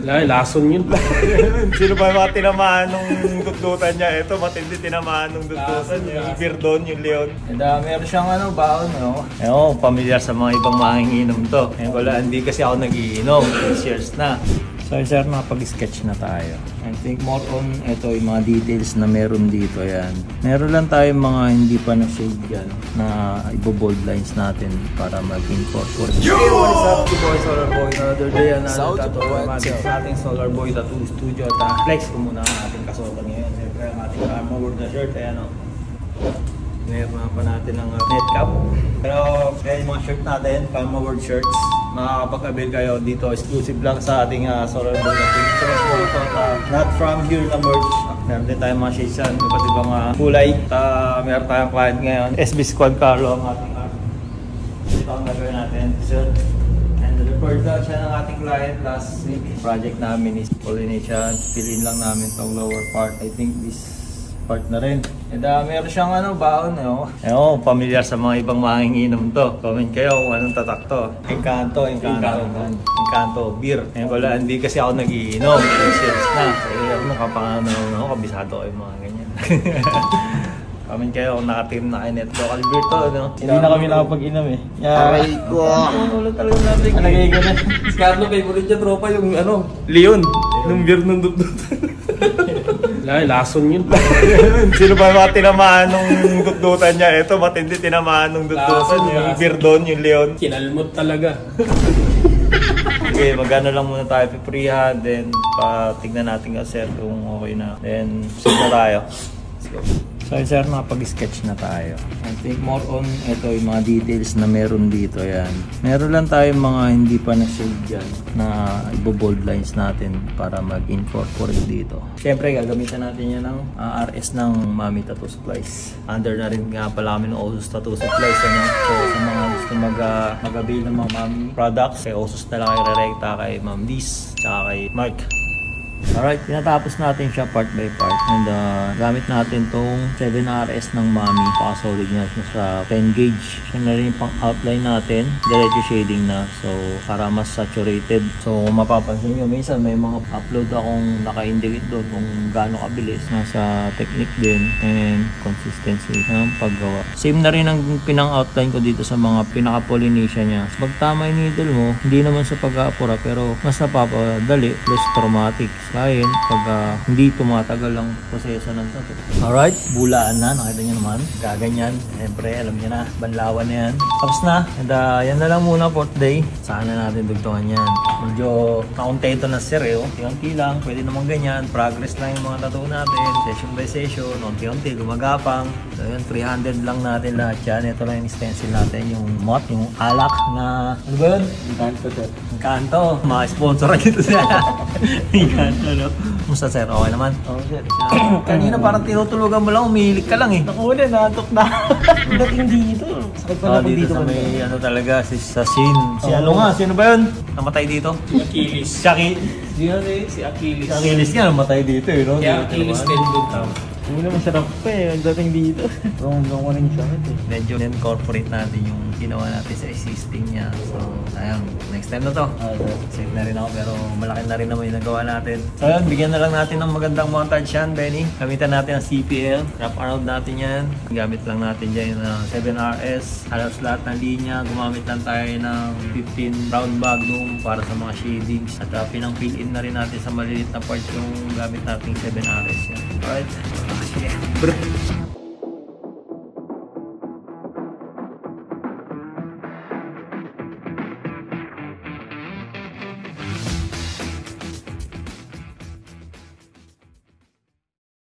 Lason yun. Sino ba mga tinamaan nung dudutan niya? Ito, matindi tinamaan nung dudutan niya. Yung Birdon, yung Leon. And meron siyang baon, no? Ewan, pamilyar sa mga ibang manginginom to. Wala, hindi kasi ako nagiinom. 6 years na. So, sir, makapag-sketch na tayo. I think more on ito yung mga details na meron dito. Yan. Meron lang tayong mga hindi pa na-shade yan na ibo-bold lines natin para mag-incorporate. Hey, what's up? Two boys, Solar Boy. Another day, another tattoo. Magic sa ating Solar Boy Tattoo Studio. Flex ko muna ang ating kasuotan ngayon. Siyempre, ang ating Karma World na shirt. Ayan, o. Meron pa natin ang net cap. Pero, kaya yung mga shirt natin, Karma World shirts. Makakapag-avail kayo dito, exclusive lang sa ating Solar Boy na not from here na merch. Meron din tayong mga shades yan, iba't ibang kulay. Meron tayong client ngayon, SB Squad Carlo ang ating art. Ito ang gagawin natin, sir. And referred lang siya ng ating client last week. Project namin is pollination. Fill in lang namin itong lower part. I think this part na rin. And meron siyang baon, no? Ewan, pamilyar sa mga ibang manginginom to. Comment kayo kung anong tatak to. Encanto, beer. Wala, hindi kasi ako nagiinom. 6 years na. Ako nakapanganaw ako, kabisado ko yung mga ganyan. Comment kayo kung naka-team na kayo local beer to, no? Hindi na kami nakapag-inom eh. Aray ko! Ulo talaga natin. Alagay ko na. Si Carlo, favorite niya tropa yung Leon. Nung beer nung dudut. Lason yun. Sino ba mga tinamaan nung dudutan niya? Ito, matindi tinamaan nung dudutan. Yung Birdon, yung Leon. Kinalmot talaga. Okay, magano lang muna tayo piprihan. Then, tignan natin kasi kung okay na. Then, susunod na tayo. Let's go. So, sir, nakapag-sketch na tayo. I think more on ito yung mga details na meron dito. Yan. Meron lang tayong mga hindi pa na-shade dyan na ibo-bold lines natin para mag-incorporate dito. Siyempre, gagamitan natin yan ng RS ng Mami Tattoo Supplies. Under na rin nga pala kami ng Osus Tattoo Supplies. So, sa mga gusto mag-avail ng mga Mami products, kay Osus na lang kayo re-recta kay Ma'am Liz, tsaka kay Mark. Alright, pinatapos natin siya part by part. And gamit natin tong 7RS ng Mami. Paka-solid na siya sa 10 gauge. Siya na rin yung pang-outline natin. Diretso shading na. So, para mas saturated. So, kung mapapansin nyo, minsan may mga upload akong naka-indicate doon kung gaano kabilis. Nasa technique din and consistency ng paggawa. Same na rin ang pinang-outline ko dito sa mga pinaka-pollination niya. Pag tama yung needle mo, hindi naman sa pag-aapura pero mas napapadali, less traumatic. Kain pag hindi tumatagal ang proseso ng tattoo. Alright, bulaan na. Nakita nyo naman. Gaganyan. Siyempre, alam nyo na. Banlawan na yan. Tapos na. And yan na lang muna for today. Saan na natin dugtungan yan. Medyo na-contento na sir eh. Unti-unti lang. Pwede naman ganyan. Progress lang yung mga tattoo natin. Session by session. Unti-unti. Gumagapang. So yun, 300 lang natin lahat yan. Ito lang yung stencil natin. Yung mot, yung alak na... Ano ba yun? Encanto, sir. Encanto. Mga-sponsoran dito siya. Encanto. Musta sir? Okay naman? Oo, sir. Kanina parang tinutulugan mo lang, umihilik ka lang eh. Naku na, natok na. Dating dito. Sakit pala po dito. Sa may talaga, sa scene. Si ano nga? Sino ba yun? Namatay dito? Si Achilles. Si Achilles. Si Achilles nga namatay dito eh. No? Kaya Achilles tendon. Una masarap pa eh, dating dito. Ronggang ko rin sakit eh. Medyo incorporate natin yung ginawa natin sa existing niya. So, ayun, next time na to. Save na rin ako pero malaki na rin naman yung nagawa natin. So ayun, bigyan na lang natin ng magandang montage yan, Benny. Gamitan natin ang CPL. Wrap around natin yan. Gamit lang natin dyan yung 7RS. Halos lahat ng linya. Gumamit lang tayo ng 15 round magnum para sa mga shadings. At pinang-fill in na rin natin sa maliliit na part yung gamit nating 7RS yan. Alright. Sige.